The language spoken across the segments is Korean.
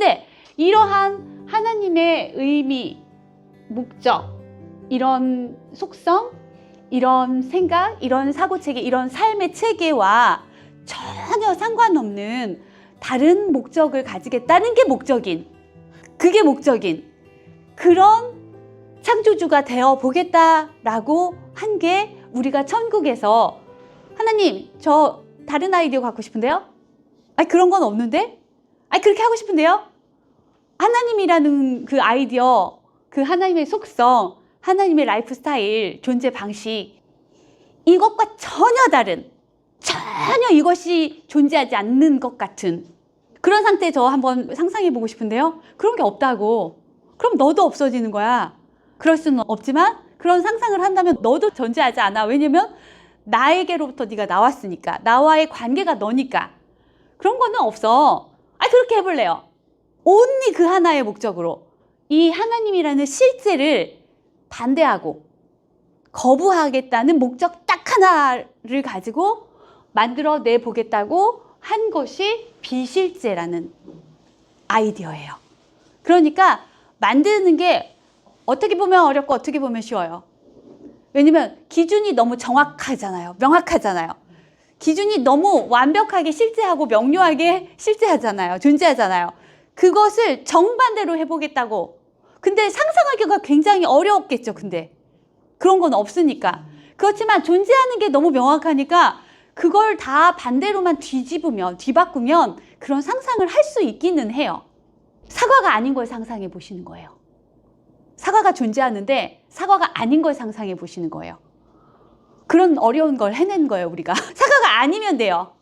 근데 이러한 하나님의 의미, 목적, 이런 속성, 이런 생각, 이런 사고체계, 이런 삶의 체계와 전혀 상관없는 다른 목적을 가지겠다는 게 목적인, 그게 목적인 그런 창조주가 되어 보겠다라고 한 게 우리가 천국에서 하나님, 저 다른 아이디어 갖고 싶은데요? 아니, 그런 건 없는데? 아니, 그렇게 하고 싶은데요? 하나님이라는 그 아이디어, 그 하나님의 속성, 하나님의 라이프 스타일, 존재 방식, 이것과 전혀 다른, 전혀 이것이 존재하지 않는 것 같은 그런 상태 저 한번 상상해 보고 싶은데요. 그런 게 없다고. 그럼 너도 없어지는 거야. 그럴 수는 없지만 그런 상상을 한다면 너도 존재하지 않아. 왜냐면 나에게로부터 네가 나왔으니까. 나와의 관계가 너니까. 그런 거는 없어. 그렇게 해볼래요. 온리 그 하나의 목적으로 이 하나님이라는 실제를 반대하고 거부하겠다는 목적 딱 하나를 가지고 만들어내 보겠다고 한 것이 비실제라는 아이디어예요. 그러니까 만드는 게 어떻게 보면 어렵고 어떻게 보면 쉬워요. 왜냐면 기준이 너무 정확하잖아요. 명확하잖아요. 기준이 너무 완벽하게 실제하고 명료하게 실제하잖아요. 존재하잖아요. 그것을 정반대로 해보겠다고. 근데 상상하기가 굉장히 어려웠겠죠. 근데 그런 건 없으니까. 그렇지만 존재하는 게 너무 명확하니까 그걸 다 반대로만 뒤바꾸면 그런 상상을 할 수 있기는 해요. 사과가 아닌 걸 상상해 보시는 거예요. 사과가 존재하는데 사과가 아닌 걸 상상해 보시는 거예요. 그런 어려운 걸 해낸 거예요, 우리가. 사과가 아니면 돼요.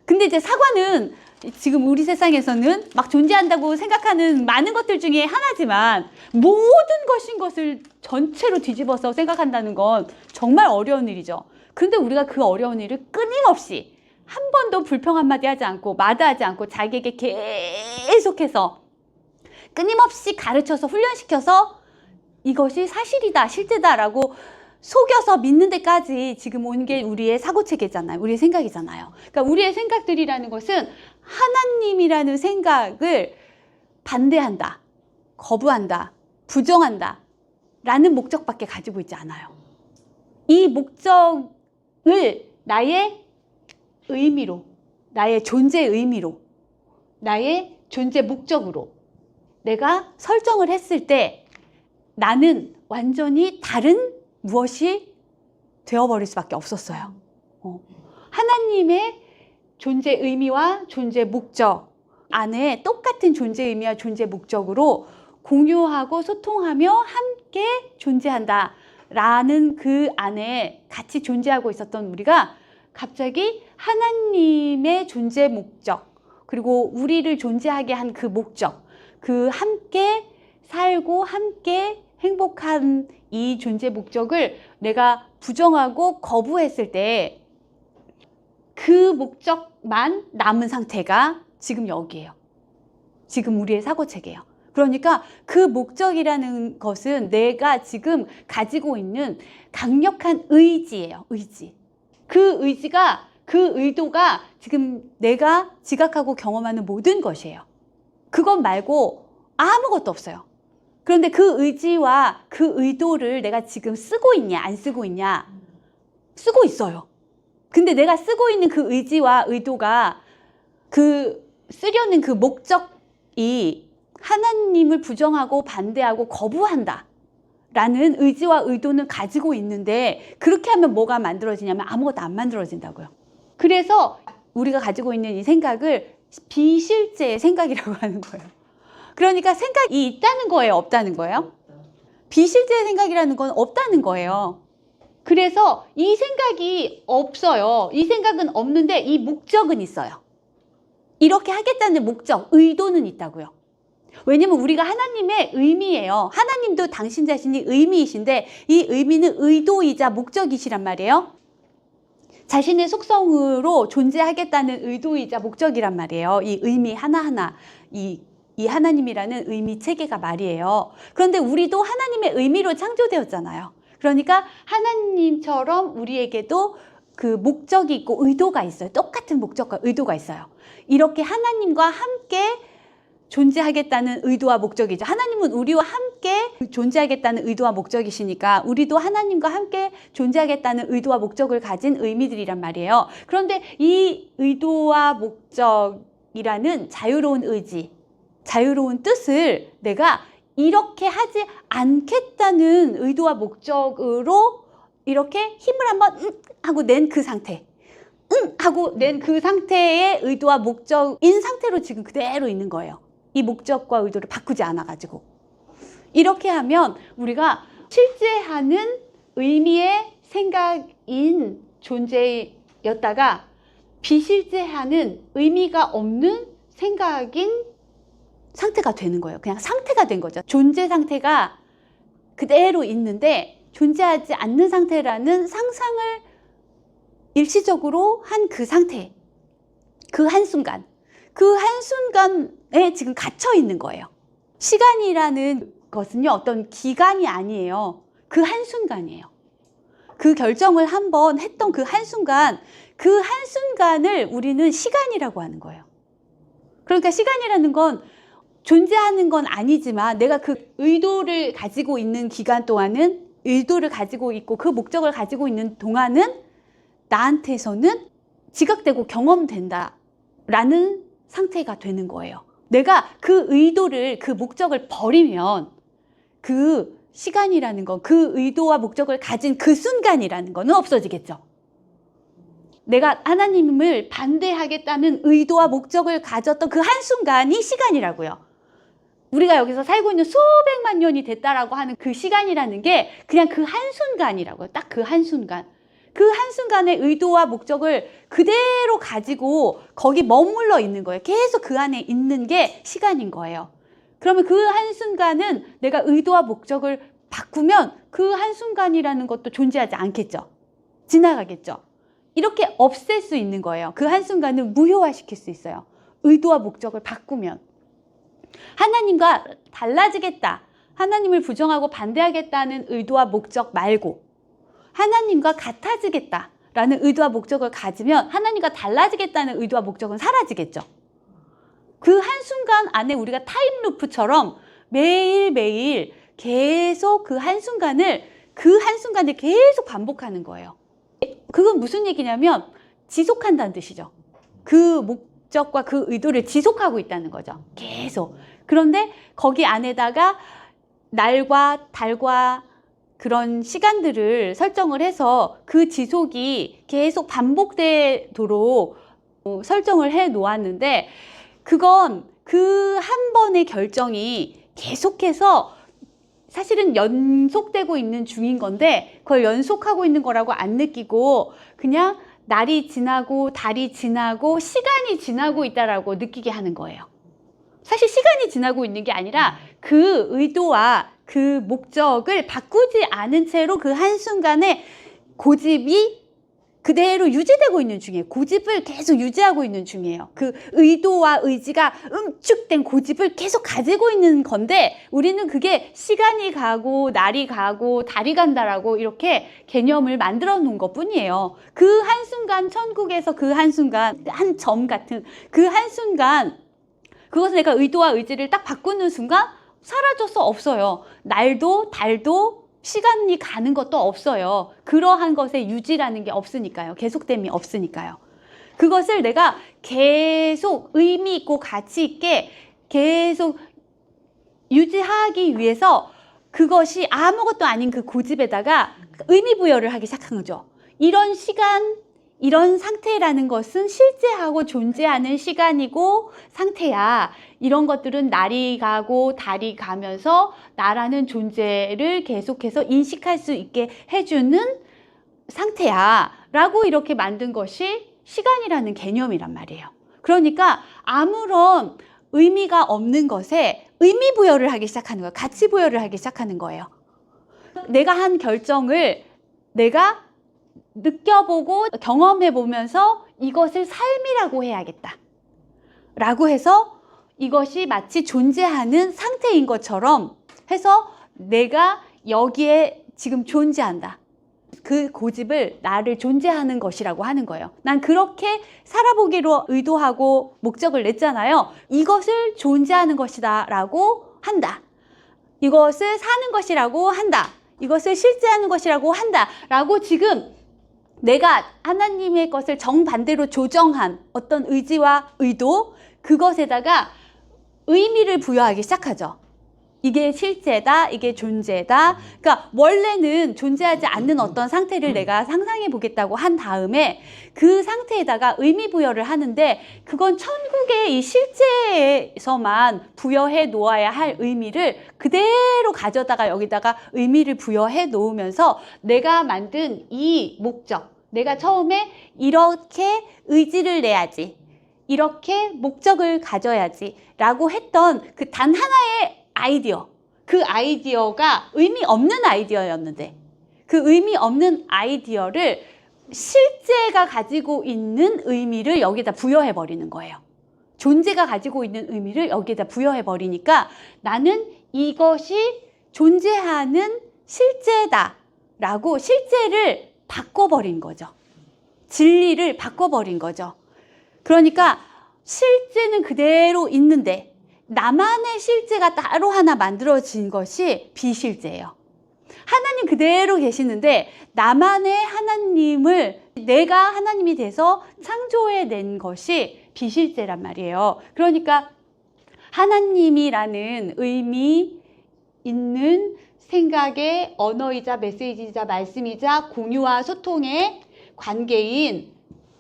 근데 이제 사과는 지금 우리 세상에서는 막 존재한다고 생각하는 많은 것들 중에 하나지만 모든 것인 것을 전체로 뒤집어서 생각한다는 건 정말 어려운 일이죠. 그런데 우리가 그 어려운 일을 끊임없이 한 번도 불평 한마디 하지 않고 마다하지 않고 자기에게 계속해서 끊임없이 가르쳐서 훈련시켜서 이것이 사실이다, 실제다라고 속여서 믿는 데까지 지금 온 게 우리의 사고체계잖아요. 우리의 생각이잖아요. 그러니까 우리의 생각들이라는 것은 하나님이라는 생각을 반대한다, 거부한다, 부정한다 라는 목적밖에 가지고 있지 않아요. 이 목적을 나의 의미로, 나의 존재 의미로, 나의 존재 목적으로 내가 설정을 했을 때 나는 완전히 다른 무엇이 되어버릴 수밖에 없었어요. 하나님의 존재 의미와 존재 목적 안에 똑같은 존재 의미와 존재 목적으로 공유하고 소통하며 함께 존재한다 라는 그 안에 같이 존재하고 있었던 우리가 갑자기 하나님의 존재 목적, 그리고 우리를 존재하게 한 그 목적, 그 함께 살고 함께 행복한 이 존재 목적을 내가 부정하고 거부했을 때 그 목적만 남은 상태가 지금 여기에요. 지금 우리의 사고체계예요. 그러니까 그 목적이라는 것은 내가 지금 가지고 있는 강력한 의지예요. 의지. 그 의지가, 그 의도가 지금 내가 지각하고 경험하는 모든 것이에요. 그것 말고 아무것도 없어요. 그런데 그 의지와 그 의도를 내가 지금 쓰고 있냐, 안 쓰고 있냐? 쓰고 있어요. 근데 내가 쓰고 있는 그 의지와 의도가 그 쓰려는 그 목적이 하나님을 부정하고 반대하고 거부한다 라는 의지와 의도는 가지고 있는데 그렇게 하면 뭐가 만들어지냐면 아무것도 안 만들어진다고요. 그래서 우리가 가지고 있는 이 생각을 비실제의 생각이라고 하는 거예요. 그러니까 생각이 있다는 거예요, 없다는 거예요? 비실제의 생각이라는 건 없다는 거예요. 그래서 이 생각이 없어요. 이 생각은 없는데 이 목적은 있어요. 이렇게 하겠다는 목적, 의도는 있다고요. 왜냐면 우리가 하나님의 의미예요. 하나님도 당신 자신이 의미이신데 이 의미는 의도이자 목적이시란 말이에요. 자신의 속성으로 존재하겠다는 의도이자 목적이란 말이에요. 이 의미 하나하나, 이 하나님이라는 의미 체계가 말이에요. 그런데 우리도 하나님의 의미로 창조되었잖아요. 그러니까 하나님처럼 우리에게도 그 목적이 있고 의도가 있어요. 똑같은 목적과 의도가 있어요. 이렇게 하나님과 함께 존재하겠다는 의도와 목적이죠. 하나님은 우리와 함께 존재하겠다는 의도와 목적이시니까 우리도 하나님과 함께 존재하겠다는 의도와 목적을 가진 의미들이란 말이에요. 그런데 이 의도와 목적이라는 자유로운 의지, 자유로운 뜻을 내가 이렇게 하지 않겠다는 의도와 목적으로 이렇게 힘을 한번 하고 낸 그 상태, 하고 낸 그 상태의 의도와 목적인 상태로 지금 그대로 있는 거예요. 이 목적과 의도를 바꾸지 않아가지고. 이렇게 하면 우리가 실제하는 의미의 생각인 존재였다가 비실제하는 의미가 없는 생각인 상태가 되는 거예요. 그냥 상태가 된 거죠. 존재 상태가 그대로 있는데 존재하지 않는 상태라는 상상을 일시적으로 한 그 상태, 그 한순간에 지금 갇혀 있는 거예요. 시간이라는 것은요, 어떤 기간이 아니에요. 그 한순간이에요. 그 결정을 한번 했던 그 한순간을 우리는 시간이라고 하는 거예요. 그러니까 시간이라는 건 존재하는 건 아니지만 내가 그 의도를 가지고 있는 기간 동안은, 의도를 가지고 있고 그 목적을 가지고 있는 동안은 나한테서는 지각되고 경험된다라는 상태가 되는 거예요. 내가 그 의도를, 그 목적을 버리면 그 시간이라는 건, 그 의도와 목적을 가진 그 순간이라는 거는 없어지겠죠. 내가 하나님을 반대하겠다는 의도와 목적을 가졌던 그 한순간이 시간이라고요. 우리가 여기서 살고 있는 수백만 년이 됐다라고 하는 그 시간이라는 게 그냥 그 한순간이라고요. 딱 그 한순간. 그 한순간의 의도와 목적을 그대로 가지고 거기 머물러 있는 거예요. 계속 그 안에 있는 게 시간인 거예요. 그러면 그 한순간은 내가 의도와 목적을 바꾸면 그 한순간이라는 것도 존재하지 않겠죠. 지나가겠죠. 이렇게 없앨 수 있는 거예요. 그 한순간을 무효화시킬 수 있어요. 의도와 목적을 바꾸면. 하나님과 달라지겠다, 하나님을 부정하고 반대하겠다는 의도와 목적 말고 하나님과 같아지겠다라는 의도와 목적을 가지면 하나님과 달라지겠다는 의도와 목적은 사라지겠죠. 그 한순간 안에 우리가 타임루프처럼 매일매일 계속 그 한순간을 계속 반복하는 거예요. 그건 무슨 얘기냐면 지속한다는 뜻이죠. 그 목적과 그 의도를 지속하고 있다는 거죠. 계속. 그런데 거기 안에다가 날과 달과 그런 시간들을 설정을 해서 그 지속이 계속 반복되도록 설정을 해 놓았는데, 그건 그 한 번의 결정이 계속해서 사실은 연속되고 있는 중인 건데 그걸 연속하고 있는 거라고 안 느끼고 그냥 날이 지나고 달이 지나고 시간이 지나고 있다라고 느끼게 하는 거예요. 사실 시간이 지나고 있는 게 아니라 그 의도와 그 목적을 바꾸지 않은 채로 그 한순간에 고집이 그대로 유지되고 있는 중이에요. 고집을 계속 유지하고 있는 중이에요. 그 의도와 의지가 응축된 고집을 계속 가지고 있는 건데 우리는 그게 시간이 가고 날이 가고 달이 간다라고 이렇게 개념을 만들어 놓은 것 뿐이에요. 그 한순간, 천국에서 그 한순간, 한 점 같은 그 한순간, 그것을 내가 의도와 의지를 딱 바꾸는 순간 사라져서 없어요. 날도 달도 시간이 가는 것도 없어요. 그러한 것의 유지라는 게 없으니까요. 계속됨이 없으니까요. 그것을 내가 계속 의미 있고 가치 있게 계속 유지하기 위해서 그것이 아무것도 아닌 그 고집에다가 의미 부여를 하기 시작한 거죠. 이런 시간, 이런 상태라는 것은 실제하고 존재하는 시간이고 상태야. 이런 것들은 날이 가고 달이 가면서 나라는 존재를 계속해서 인식할 수 있게 해주는 상태야 라고 이렇게 만든 것이 시간이라는 개념이란 말이에요. 그러니까 아무런 의미가 없는 것에 의미 부여를 하기 시작하는 거예요. 가치 부여를 하기 시작하는 거예요. 내가 한 결정을 내가 느껴보고 경험해보면서 이것을 삶이라고 해야겠다 라고 해서 이것이 마치 존재하는 상태인 것처럼 해서 내가 여기에 지금 존재한다. 그 고집을 나를 존재하는 것이라고 하는 거예요. 난 그렇게 살아보기로 의도하고 목적을 냈잖아요. 이것을 존재하는 것이다 라고 한다. 이것을 사는 것이라고 한다. 이것을 실제하는 것이라고 한다 라고 지금 내가 하나님의 것을 정반대로 조정한 어떤 의지와 의도, 그것에다가 의미를 부여하기 시작하죠. 이게 실제다, 이게 존재다. 그러니까 원래는 존재하지 않는 어떤 상태를 내가 상상해 보겠다고 한 다음에 그 상태에다가 의미 부여를 하는데, 그건 천국의 이 실제에서만 부여해 놓아야 할 의미를 그대로 가져다가 여기다가 의미를 부여해 놓으면서 내가 만든 이 목적, 내가 처음에 이렇게 의지를 내야지, 이렇게 목적을 가져야지 라고 했던 그 단 하나의 아이디어, 그 아이디어가 의미 없는 아이디어였는데, 그 의미 없는 아이디어를 실제가 가지고 있는 의미를 여기다 부여해 버리는 거예요. 존재가 가지고 있는 의미를 여기다 부여해 버리니까 나는 이것이 존재하는 실제다 라고 실제를 바꿔버린 거죠. 진리를 바꿔버린 거죠. 그러니까 실제는 그대로 있는데 나만의 실제가 따로 하나 만들어진 것이 비실제예요. 하나님 그대로 계시는데 나만의 하나님을 내가 하나님이 돼서 창조해낸 것이 비실제란 말이에요. 그러니까 하나님이라는 의미 있는 생각의 언어이자 메시지이자 말씀이자 공유와 소통의 관계인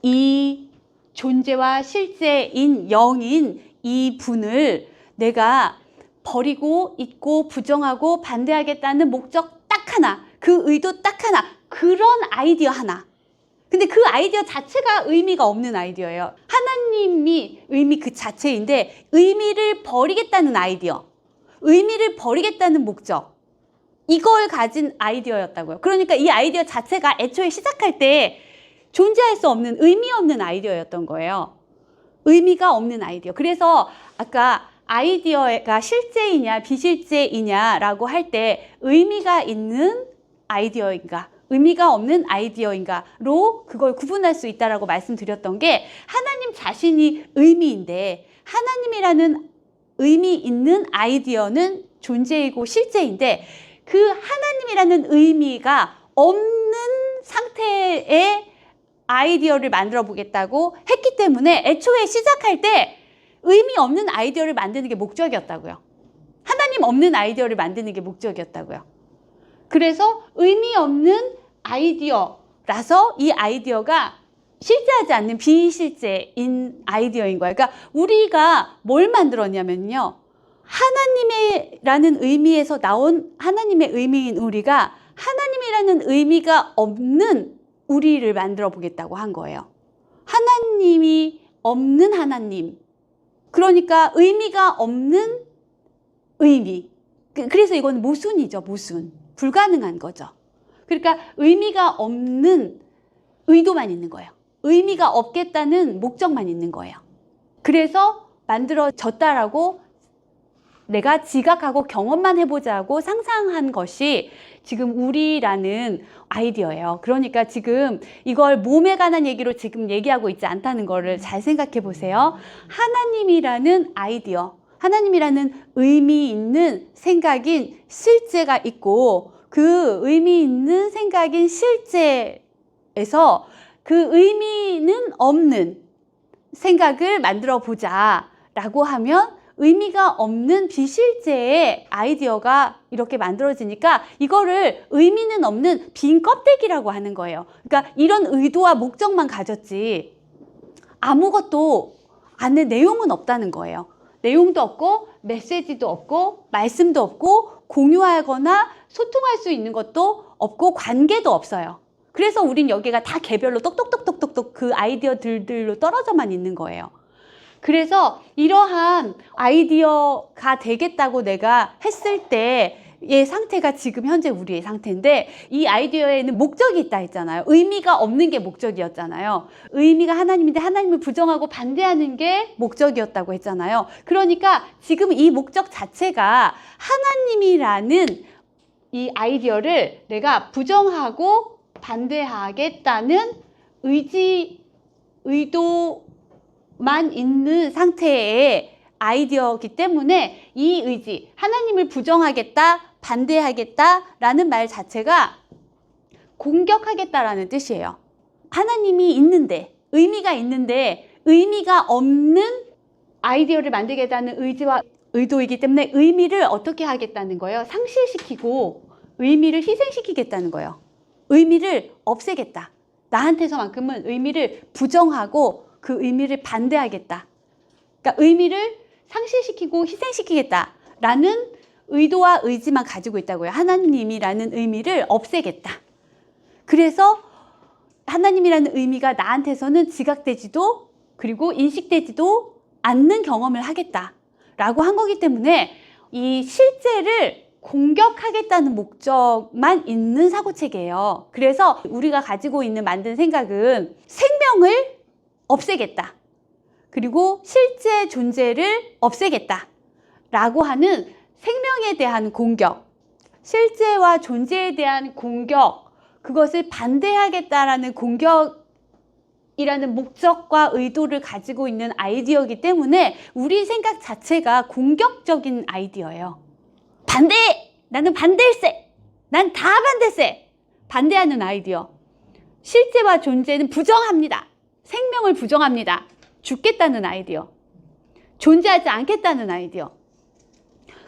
이 존재와 실제인 영인 이 분을 내가 버리고 잊고 부정하고 반대하겠다는 목적 딱 하나, 그 의도 딱 하나, 그런 아이디어 하나. 근데 그 아이디어 자체가 의미가 없는 아이디어예요. 하나님이 의미 그 자체인데 의미를 버리겠다는 아이디어, 의미를 버리겠다는 목적, 이걸 가진 아이디어였다고요. 그러니까 이 아이디어 자체가 애초에 시작할 때 존재할 수 없는, 의미 없는 아이디어였던 거예요. 의미가 없는 아이디어. 그래서 아까 아이디어가 실제이냐 비실제이냐라고 할 때 의미가 있는 아이디어인가 의미가 없는 아이디어인가로 그걸 구분할 수 있다라고 말씀드렸던 게, 하나님 자신이 의미인데 하나님이라는 의미 있는 아이디어는 존재이고 실제인데, 그 하나님이라는 의미가 없는 상태의 아이디어를 만들어 보겠다고 했기 때문에 애초에 시작할 때 의미 없는 아이디어를 만드는 게 목적이었다고요. 하나님 없는 아이디어를 만드는 게 목적이었다고요. 그래서 의미 없는 아이디어라서 이 아이디어가 실제하지 않는 비실제인 아이디어인 거예요. 그러니까 우리가 뭘 만들었냐면요, 하나님이라는 의미에서 나온 하나님의 의미인 우리가 하나님이라는 의미가 없는 우리를 만들어 보겠다고 한 거예요. 하나님이 없는 하나님, 그러니까 의미가 없는 의미. 그래서 이건 모순이죠. 모순. 불가능한 거죠. 그러니까 의미가 없는 의도만 있는 거예요. 의미가 없겠다는 목적만 있는 거예요. 그래서 만들어졌다라고 내가 지각하고 경험만 해보자고 상상한 것이 지금 우리라는 아이디어예요. 그러니까 지금 이걸 몸에 관한 얘기로 지금 얘기하고 있지 않다는 거를 잘 생각해 보세요. 하나님이라는 아이디어, 하나님이라는 의미 있는 생각인 실제가 있고, 그 의미 있는 생각인 실제에서 그 의미는 없는 생각을 만들어 보자 라고 하면 의미가 없는 비실제의 아이디어가 이렇게 만들어지니까 이거를 의미는 없는 빈 껍데기라고 하는 거예요. 그러니까 이런 의도와 목적만 가졌지 아무것도 안에 내용은 없다는 거예요. 내용도 없고 메시지도 없고 말씀도 없고 공유하거나 소통할 수 있는 것도 없고 관계도 없어요. 그래서 우린 여기가 다 개별로 똑똑똑똑똑 그 아이디어들로 떨어져만 있는 거예요. 그래서 이러한 아이디어가 되겠다고 내가 했을 때의 상태가 지금 현재 우리의 상태인데, 이 아이디어에는 목적이 있다 했잖아요. 의미가 없는 게 목적이었잖아요. 의미가 하나님인데 하나님을 부정하고 반대하는 게 목적이었다고 했잖아요. 그러니까 지금 이 목적 자체가 하나님이라는 이 아이디어를 내가 부정하고 반대하겠다는 의도만 있는 상태의 아이디어이기 때문에 이 의지, 하나님을 부정하겠다, 반대하겠다라는 말 자체가 공격하겠다라는 뜻이에요. 하나님이 있는데, 의미가 있는데 의미가 없는 아이디어를 만들겠다는 의지와 의도이기 때문에 의미를 어떻게 하겠다는 거예요? 상실시키고 의미를 희생시키겠다는 거예요. 의미를 없애겠다. 나한테서만큼은 의미를 부정하고 그 의미를 반대하겠다. 그러니까 의미를 상실시키고 희생시키겠다라는 의도와 의지만 가지고 있다고요. 하나님이라는 의미를 없애겠다. 그래서 하나님이라는 의미가 나한테서는 지각되지도 그리고 인식되지도 않는 경험을 하겠다라고 한 거기 때문에 이 실제를 공격하겠다는 목적만 있는 사고체계예요. 그래서 우리가 가지고 있는 만든 생각은 생명을 없애겠다. 그리고 실제 존재를 없애겠다. 라고 하는 생명에 대한 공격, 실제와 존재에 대한 공격, 그것을 반대하겠다라는 공격이라는 목적과 의도를 가지고 있는 아이디어이기 때문에 우리 생각 자체가 공격적인 아이디어예요. 반대! 나는 반대일세! 난 다 반대세! 반대하는 아이디어. 실제와 존재는 부정합니다. 생명을 부정합니다. 죽겠다는 아이디어. 존재하지 않겠다는 아이디어.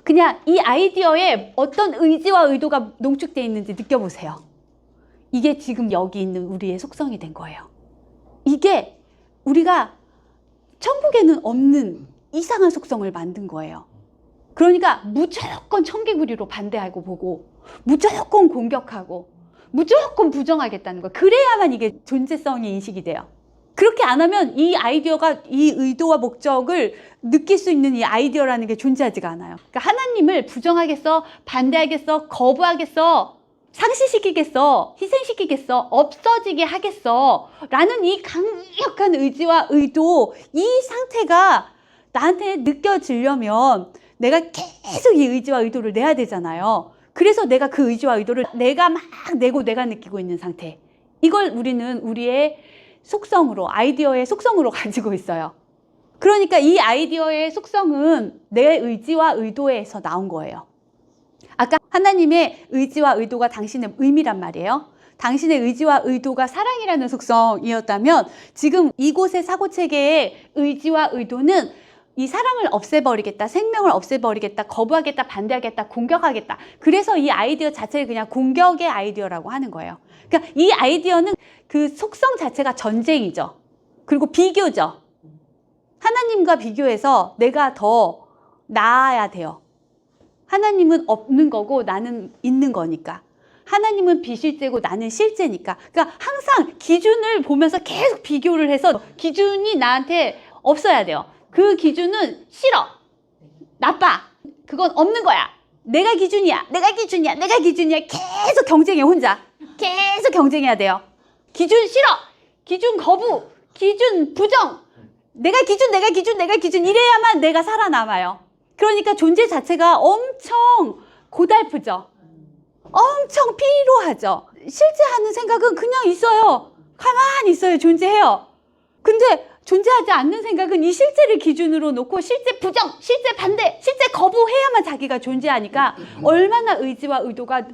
그냥 이 아이디어에 어떤 의지와 의도가 농축되어 있는지 느껴보세요. 이게 지금 여기 있는 우리의 속성이 된 거예요. 이게 우리가 천국에는 없는 이상한 속성을 만든 거예요. 그러니까 무조건 청개구리로 반대하고 보고 무조건 공격하고 무조건 부정하겠다는 거예요. 그래야만 이게 존재성이 인식이 돼요. 그렇게 안 하면 이 아이디어가 이 의도와 목적을 느낄 수 있는 이 아이디어라는 게 존재하지가 않아요. 그러니까 하나님을 부정하겠어, 반대하겠어, 거부하겠어, 상실시키겠어, 희생시키겠어, 없어지게 하겠어 라는 이 강력한 의지와 의도, 이 상태가 나한테 느껴지려면 내가 계속 이 의지와 의도를 내야 되잖아요. 그래서 내가 그 의지와 의도를 내가 막 내고 내가 느끼고 있는 상태, 이걸 우리는 우리의 속성으로, 아이디어의 속성으로 가지고 있어요. 그러니까 이 아이디어의 속성은 내 의지와 의도에서 나온 거예요. 아까 하나님의 의지와 의도가 당신의 의미란 말이에요. 당신의 의지와 의도가 사랑이라는 속성이었다면 지금 이곳의 사고체계의 의지와 의도는 이 사랑을 없애버리겠다, 생명을 없애버리겠다, 거부하겠다, 반대하겠다, 공격하겠다. 그래서 이 아이디어 자체를 그냥 공격의 아이디어라고 하는 거예요. 그러니까 이 아이디어는 그 속성 자체가 전쟁이죠. 그리고 비교죠. 하나님과 비교해서 내가 더 나아야 돼요. 하나님은 없는 거고 나는 있는 거니까. 하나님은 비실제고 나는 실제니까. 그러니까 항상 기준을 보면서 계속 비교를 해서 기준이 나한테 없어야 돼요. 그 기준은 싫어, 나빠, 그건 없는 거야, 내가 기준이야, 내가 기준이야, 내가 기준이야. 계속 경쟁해. 혼자 계속 경쟁해야 돼요. 기준 싫어, 기준 거부, 기준 부정, 내가 기준, 내가 기준, 내가 기준, 이래야만 내가 살아남아요. 그러니까 존재 자체가 엄청 고달프죠. 엄청 피로하죠. 실제 하는 생각은 그냥 있어요. 가만히 있어요. 존재해요. 근데 존재하지 않는 생각은 이 실제를 기준으로 놓고 실제 부정, 실제 반대, 실제 거부해야만 자기가 존재하니까 얼마나 의지와 의도가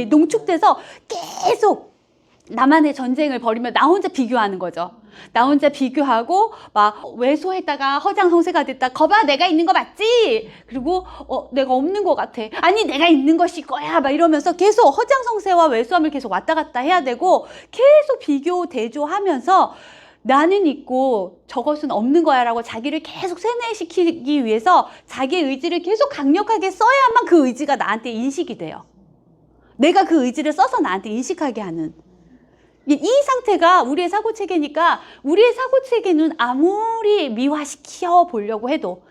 농축돼서 계속 나만의 전쟁을 벌이며 나 혼자 비교하는 거죠. 나 혼자 비교하고 막 왜소했다가 허장성세가 됐다. 거봐, 내가 있는 거 맞지? 그리고 내가 없는 거 같아. 아니, 내가 있는 것이 거야. 막 이러면서 계속 허장성세와 왜소함을 계속 왔다 갔다 해야 되고 계속 비교 대조하면서 나는 있고 저것은 없는 거야 라고 자기를 계속 세뇌시키기 위해서 자기의 의지를 계속 강력하게 써야만 그 의지가 나한테 인식이 돼요. 내가 그 의지를 써서 나한테 인식하게 하는 이 상태가 우리의 사고체계니까 우리의 사고체계는 아무리 미화시켜 보려고 해도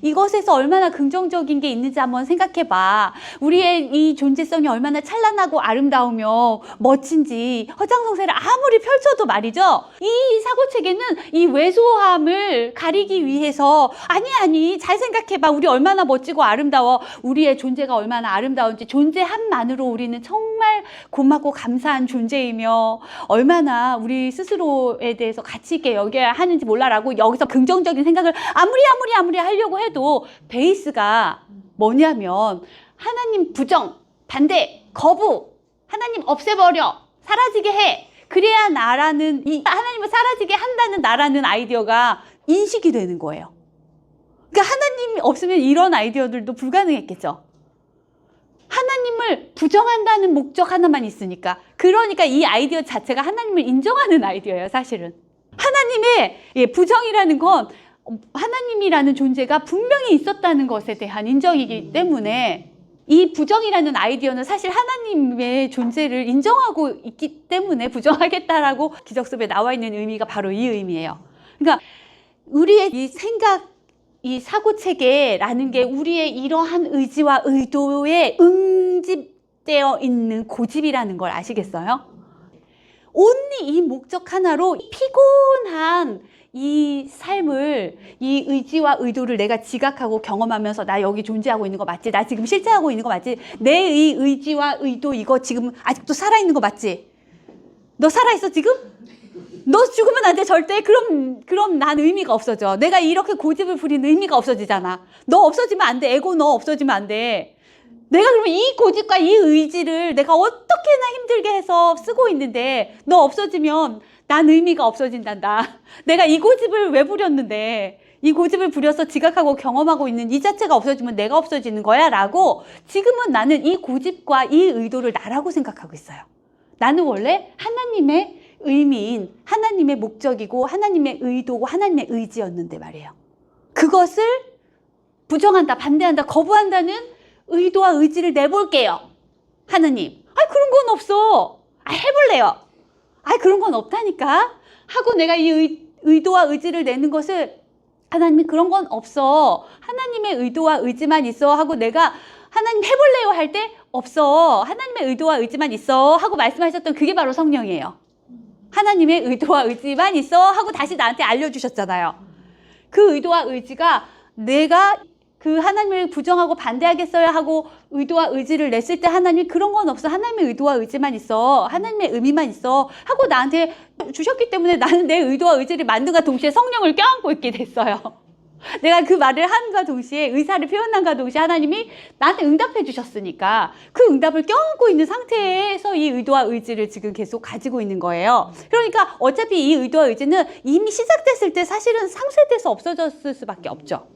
이것에서 얼마나 긍정적인 게 있는지 한번 생각해 봐. 우리의 이 존재성이 얼마나 찬란하고 아름다우며 멋진지 허장성세를 아무리 펼쳐도 말이죠. 이 사고체계는 이 왜소함을 가리기 위해서 아니 잘 생각해 봐. 우리 얼마나 멋지고 아름다워. 우리의 존재가 얼마나 아름다운지 존재함만으로 우리는 정말 정말 고맙고 감사한 존재이며 얼마나 우리 스스로에 대해서 가치 있게 여겨야 하는지 몰라라고 여기서 긍정적인 생각을 아무리 하려고 해도 베이스가 뭐냐면 하나님 부정, 반대, 거부, 하나님 없애버려, 사라지게 해. 그래야 나라는, 이 하나님을 사라지게 한다는 나라는 아이디어가 인식이 되는 거예요. 그러니까 하나님이 없으면 이런 아이디어들도 불가능했겠죠. 하나님을 부정한다는 목적 하나만 있으니까. 그러니까 이 아이디어 자체가 하나님을 인정하는 아이디어예요, 사실은. 하나님의 부정이라는 건 하나님이라는 존재가 분명히 있었다는 것에 대한 인정이기 때문에 이 부정이라는 아이디어는 사실 하나님의 존재를 인정하고 있기 때문에 부정하겠다라고 기적습에 나와 있는 의미가 바로 이 의미예요. 그러니까 우리의 이 생각, 이 사고체계라는 게 우리의 이러한 의지와 의도에 응집되어 있는 고집이라는 걸 아시겠어요? 온리 이 목적 하나로 피곤한 이 삶을, 이 의지와 의도를 내가 지각하고 경험하면서 나 여기 존재하고 있는 거 맞지? 나 지금 실제하고 있는 거 맞지? 내 의지와 의도 이거 지금 아직도 살아있는 거 맞지? 너 살아있어 지금? 너 죽으면 안 돼 절대. 그럼 난 의미가 없어져. 내가 이렇게 고집을 부리는 의미가 없어지잖아. 너 없어지면 안 돼. 에고 너 없어지면 안 돼. 내가 그러면 이 고집과 이 의지를 내가 어떻게나 힘들게 해서 쓰고 있는데 너 없어지면 난 의미가 없어진단다. 내가 이 고집을 왜 부렸는데 이 고집을 부려서 지각하고 경험하고 있는 이 자체가 없어지면 내가 없어지는 거야 라고 지금은 나는 이 고집과 이 의도를 나라고 생각하고 있어요. 나는 원래 하나님의 의미인 하나님의 목적이고 하나님의 의도고 하나님의 의지였는데 말이에요. 그것을 부정한다, 반대한다, 거부한다는 의도와 의지를 내볼게요. 하나님, 그런 건 없어. 해볼래요. 그런 건 없다니까 하고 내가 이 의도와 의지를 내는 것을 하나님이 그런 건 없어. 하나님의 의도와 의지만 있어 하고 내가 하나님 해볼래요 할 때 없어. 하나님의 의도와 의지만 있어 하고 말씀하셨던 그게 바로 성령이에요. 하나님의 의도와 의지만 있어 하고 다시 나한테 알려주셨잖아요. 그 의도와 의지가 내가 그 하나님을 부정하고 반대하겠어요 하고 의도와 의지를 냈을 때 하나님이 그런 건 없어. 하나님의 의도와 의지만 있어. 하나님의 의미만 있어 하고 나한테 주셨기 때문에 나는 내 의도와 의지를 만든과 동시에 성령을 껴안고 있게 됐어요. 내가 그 말을 한과 동시에 의사를 표현한과 동시에 하나님이 나한테 응답해 주셨으니까 그 응답을 껴안고 있는 상태에서 이 의도와 의지를 지금 계속 가지고 있는 거예요. 그러니까 어차피 이 의도와 의지는 이미 시작됐을 때 사실은 상쇄돼서 없어졌을 수밖에 없죠.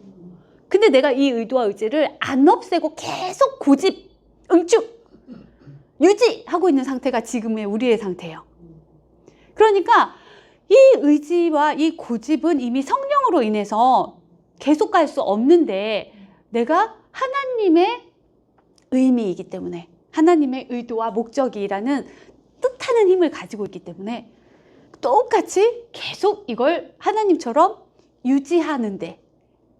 근데 내가 이 의도와 의지를 안 없애고 계속 고집, 응축, 유지하고 있는 상태가 지금의 우리의 상태예요. 그러니까 이 의지와 이 고집은 이미 성령으로 인해서 계속 갈 수 없는데 내가 하나님의 의미이기 때문에 하나님의 의도와 목적이라는 뜻하는 힘을 가지고 있기 때문에 똑같이 계속 이걸 하나님처럼 유지하는데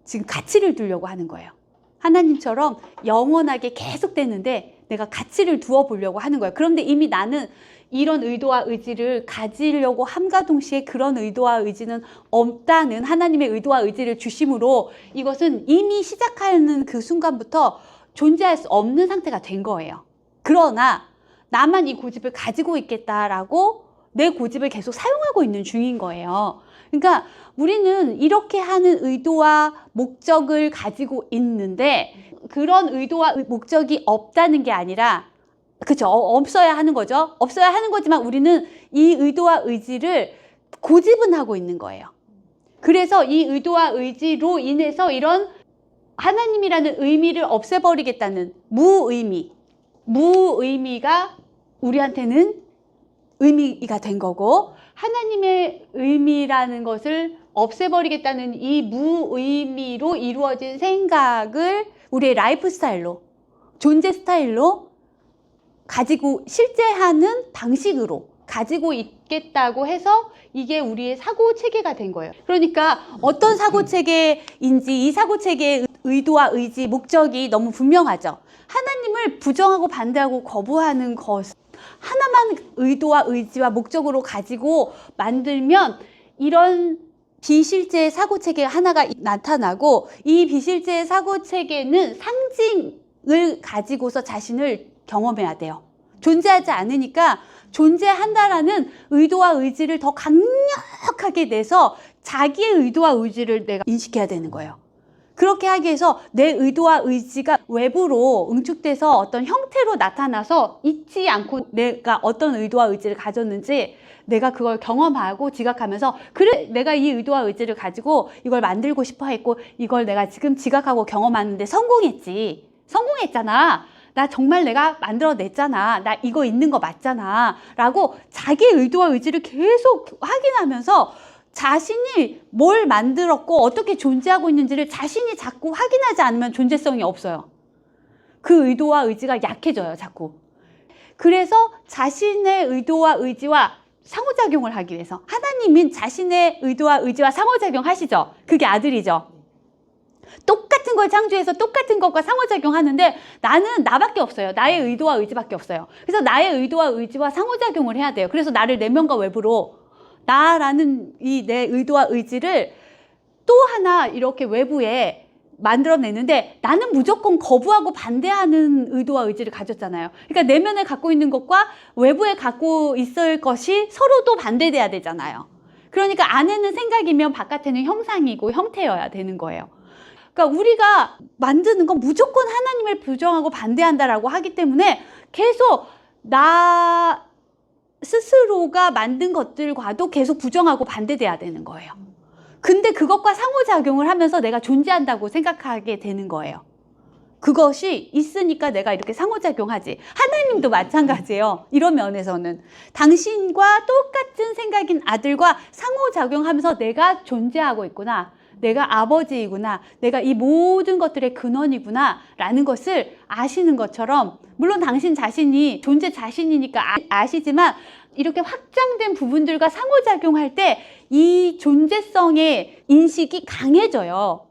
지금 가치를 두려고 하는 거예요. 하나님처럼 영원하게 계속되는데 내가 가치를 두어 보려고 하는 거예요. 그런데 이미 나는 이런 의도와 의지를 가지려고 함과 동시에 그런 의도와 의지는 없다는 하나님의 의도와 의지를 주심으로 이것은 이미 시작하는 그 순간부터 존재할 수 없는 상태가 된 거예요. 그러나 나만 이 고집을 가지고 있겠다라고 내 고집을 계속 사용하고 있는 중인 거예요. 그러니까 우리는 이렇게 하는 의도와 목적을 가지고 있는데 그런 의도와 목적이 없다는 게 아니라 그렇죠. 없어야 하는 거죠. 없어야 하는 거지만 우리는 이 의도와 의지를 고집은 하고 있는 거예요. 그래서 이 의도와 의지로 인해서 이런 하나님이라는 의미를 없애버리겠다는 무의미가 우리한테는 의미가 된 거고 하나님의 의미라는 것을 없애버리겠다는 이 무의미로 이루어진 생각을 우리의 라이프 스타일로, 존재 스타일로 가지고 실제하는 방식으로 가지고 있겠다고 해서 이게 우리의 사고 체계가 된 거예요. 그러니까 어떤 사고 체계인지 이 사고 체계의 의도와 의지, 목적이 너무 분명하죠. 하나님을 부정하고 반대하고 거부하는 것 하나만 의도와 의지와 목적으로 가지고 만들면 이런 비실제의 사고체계 하나가 나타나고 이 비실제의 사고체계는 상징을 가지고서 자신을 경험해야 돼요. 존재하지 않으니까 존재한다라는 의도와 의지를 더 강력하게 내서 자기의 의도와 의지를 내가 인식해야 되는 거예요. 그렇게 하기 위해서 내 의도와 의지가 외부로 응축돼서 어떤 형태로 나타나서 잊지 않고 내가 어떤 의도와 의지를 가졌는지 내가 그걸 경험하고 지각하면서 그래 내가 이 의도와 의지를 가지고 이걸 만들고 싶어 했고 이걸 내가 지금 지각하고 경험하는데 성공했잖아. 나 정말 내가 만들어냈잖아. 나 이거 있는 거 맞잖아. 라고 자기의 의도와 의지를 계속 확인하면서 자신이 뭘 만들었고 어떻게 존재하고 있는지를 자신이 자꾸 확인하지 않으면 존재성이 없어요. 그 의도와 의지가 약해져요, 자꾸. 그래서 자신의 의도와 의지와 상호작용을 하기 위해서 하나님은 자신의 의도와 의지와 상호작용 하시죠. 그게 아들이죠. 똑같은 걸 창조해서 똑같은 것과 상호작용하는데 나는 나밖에 없어요. 나의 의도와 의지밖에 없어요. 그래서 나의 의도와 의지와 상호작용을 해야 돼요. 그래서 나를 내면과 외부로 나라는 이 내 의도와 의지를 또 하나 이렇게 외부에 만들어내는데 나는 무조건 거부하고 반대하는 의도와 의지를 가졌잖아요. 그러니까 내면에 갖고 있는 것과 외부에 갖고 있을 것이 서로 또 반대돼야 되잖아요. 그러니까 안에는 생각이면 바깥에는 형상이고 형태여야 되는 거예요. 그러니까 우리가 만드는 건 무조건 하나님을 부정하고 반대한다라고 하기 때문에 계속 나 스스로가 만든 것들과도 계속 부정하고 반대돼야 되는 거예요. 근데 그것과 상호작용을 하면서 내가 존재한다고 생각하게 되는 거예요. 그것이 있으니까 내가 이렇게 상호작용하지. 하나님도 마찬가지예요. 이런 면에서는 당신과 똑같은 생각인 아들과 상호작용하면서 내가 존재하고 있구나. 내가 아버지이구나. 내가 이 모든 것들의 근원이구나 라는 것을 아시는 것처럼 물론 당신 자신이 존재 자신이니까 아시지만 이렇게 확장된 부분들과 상호작용할 때 이 존재성의 인식이 강해져요.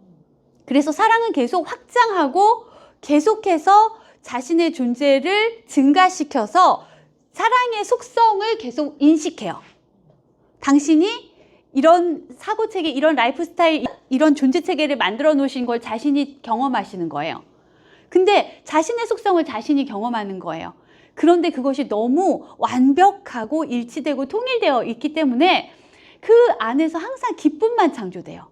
그래서 사랑은 계속 확장하고 계속해서 자신의 존재를 증가시켜서 사랑의 속성을 계속 인식해요. 당신이 이런 사고체계, 이런 라이프 스타일, 이런 존재체계를 만들어 놓으신 걸 자신이 경험하시는 거예요. 근데 자신의 속성을 자신이 경험하는 거예요. 그런데 그것이 너무 완벽하고 일치되고 통일되어 있기 때문에 그 안에서 항상 기쁨만 창조돼요.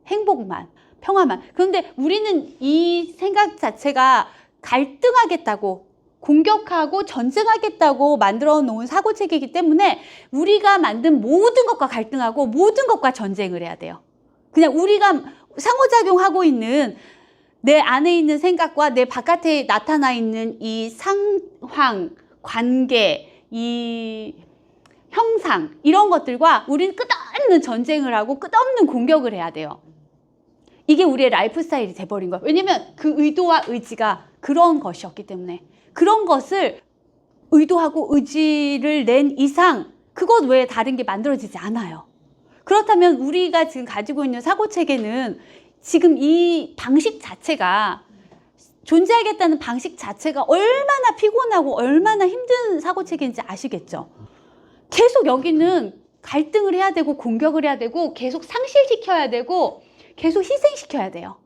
행복만, 평화만. 그런데 우리는 이 생각 자체가 갈등하겠다고 공격하고 전쟁하겠다고 만들어 놓은 사고체계이기 때문에 우리가 만든 모든 것과 갈등하고 모든 것과 전쟁을 해야 돼요. 그냥 우리가 상호작용하고 있는 내 안에 있는 생각과 내 바깥에 나타나 있는 이 상황, 관계, 이 형상 이런 것들과 우리는 끝없는 전쟁을 하고 끝없는 공격을 해야 돼요. 이게 우리의 라이프 스타일이 돼버린 거예요. 왜냐면 그 의도와 의지가 그런 것이었기 때문에 그런 것을 의도하고 의지를 낸 이상 그것 외에 다른 게 만들어지지 않아요. 그렇다면 우리가 지금 가지고 있는 사고체계는 지금 이 방식 자체가 존재하겠다는 방식 자체가 얼마나 피곤하고 얼마나 힘든 사고체계인지 아시겠죠? 계속 여기는 갈등을 해야 되고 공격을 해야 되고 계속 상실시켜야 되고 계속 희생시켜야 돼요.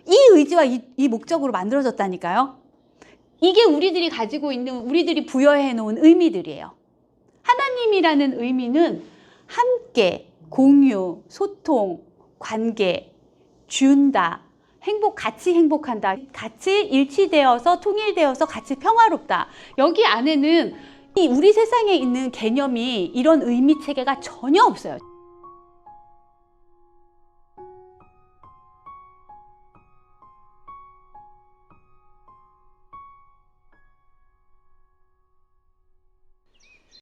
이 의지와 이 목적으로 만들어졌다니까요. 이게 우리들이 가지고 있는 우리들이 부여해 놓은 의미들이에요. 하나님이라는 의미는 함께, 공유, 소통, 관계, 준다, 같이 행복한다, 같이 일치되어서 통일되어서 같이 평화롭다. 여기 안에는 이 우리 세상에 있는 개념이 이런 의미 체계가 전혀 없어요.